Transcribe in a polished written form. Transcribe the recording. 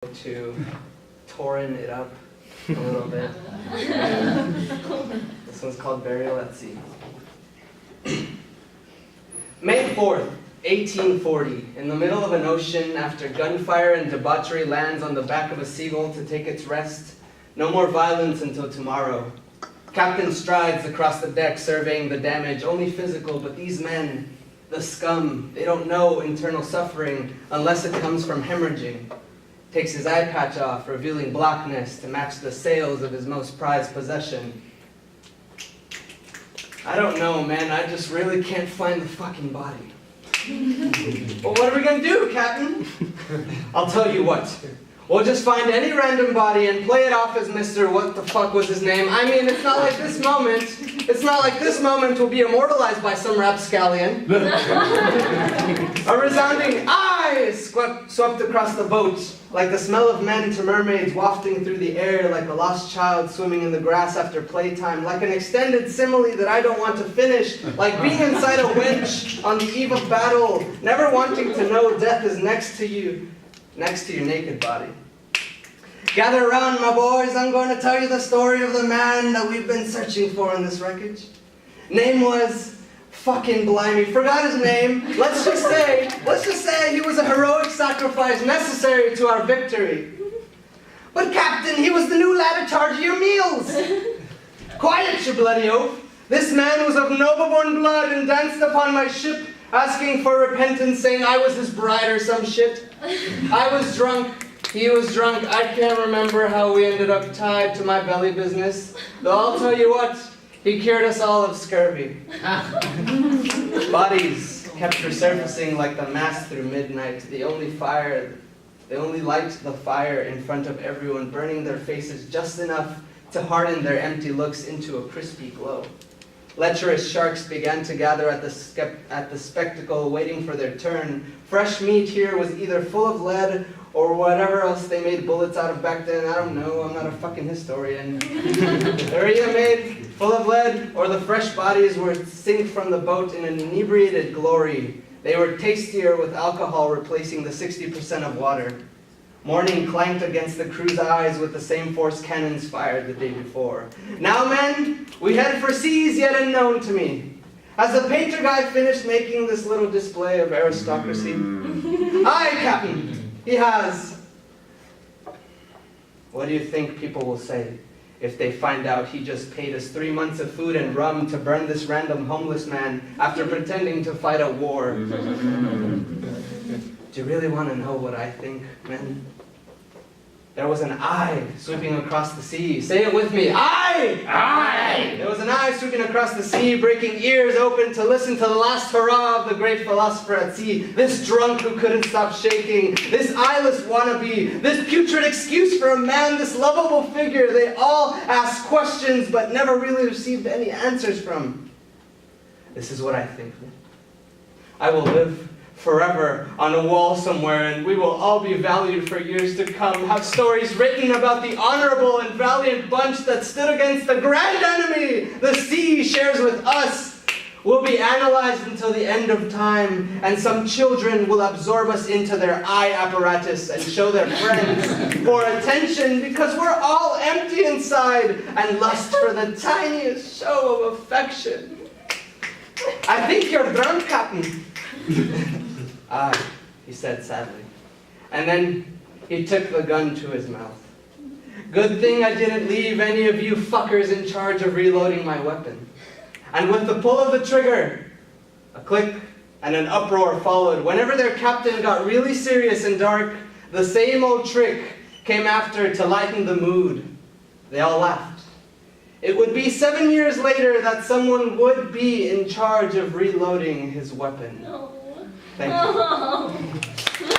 to touring it up a little bit. This one's called Burial at Sea. May 4th, 1840, in the middle of an ocean, after gunfire and debauchery lands on the back of a seagull to take its rest. No more violence until tomorrow. Captain strides across the deck, surveying the damage, only physical, but these men, the scum, they don't know internal suffering unless it comes from hemorrhaging. Takes his eye patch off, revealing blackness to match the sails of his most prized possession. I don't know, man, I just really can't find the fucking body. Well, what are we gonna do, Captain? I'll tell you what. We'll just find any random body and play it off as Mr. What the fuck was his name? I mean, it's not like this moment will be immortalized by some rapscallion. A resounding aye swept across the boat, like the smell of men to mermaids wafting through the air, like a lost child swimming in the grass after playtime, like an extended simile that I don't want to finish, like being inside a wench on the eve of battle, never wanting to know death is next to your naked body. Gather around, my boys, I'm going to tell you the story of the man that we've been searching for in this wreckage. Name was fucking blimey, forgot his name. Let's just say he was a heroic sacrifice necessary to our victory. But Captain, he was the new lad in charge of your meals. Quiet, you bloody oaf. This man was of noble-born blood and danced upon my ship, asking for repentance, saying I was his bride or some shit. I was drunk. He was drunk. I can't remember how we ended up tied to my belly business. Though I'll tell you what, he cured us all of scurvy. Bodies kept resurfacing like the mast through midnight. They only light the fire in front of everyone, burning their faces just enough to harden their empty looks into a crispy glow. Lecherous sharks began to gather at the spectacle, waiting for their turn. Fresh meat here was either full of lead or whatever else they made bullets out of back then. I don't know, I'm not a fucking historian. They were either made full of lead, or the fresh bodies were sink from the boat in an inebriated glory. They were tastier with alcohol replacing the 60% of water. Morning clanked against the crew's eyes with the same force cannons fired the day before. Now, men, we head for seas yet unknown to me. As the painter guy finished making this little display of aristocracy, aye, Captain, he has. What do you think people will say if they find out he just paid us 3 months of food and rum to burn this random homeless man after pretending to fight a war? Do you really want to know what I think, men? There was an eye sweeping across the sea. Say it with me. Eye! Aye! There was an eye sweeping across the sea, breaking ears open to listen to the last hurrah of the great philosopher at sea. This drunk who couldn't stop shaking. This eyeless wannabe. This putrid excuse for a man. This lovable figure they all asked questions but never really received any answers from. This is what I think. I will live forever on a wall somewhere, and we will all be valued for years to come. Have stories written about the honorable and valiant bunch that stood against the grand enemy the sea shares with us. Will be analyzed until the end of time, and some children will absorb us into their eye apparatus and show their friends for attention, because we're all empty inside and lust for the tiniest show of affection. I think you're drunk, Captain. Ah, he said sadly. And then he took the gun to his mouth. Good thing I didn't leave any of you fuckers in charge of reloading my weapon. And with the pull of the trigger, a click and an uproar followed. Whenever their captain got really serious and dark, the same old trick came after to lighten the mood. They all laughed. It would be 7 years later that someone would be in charge of reloading his weapon. No. Thank you.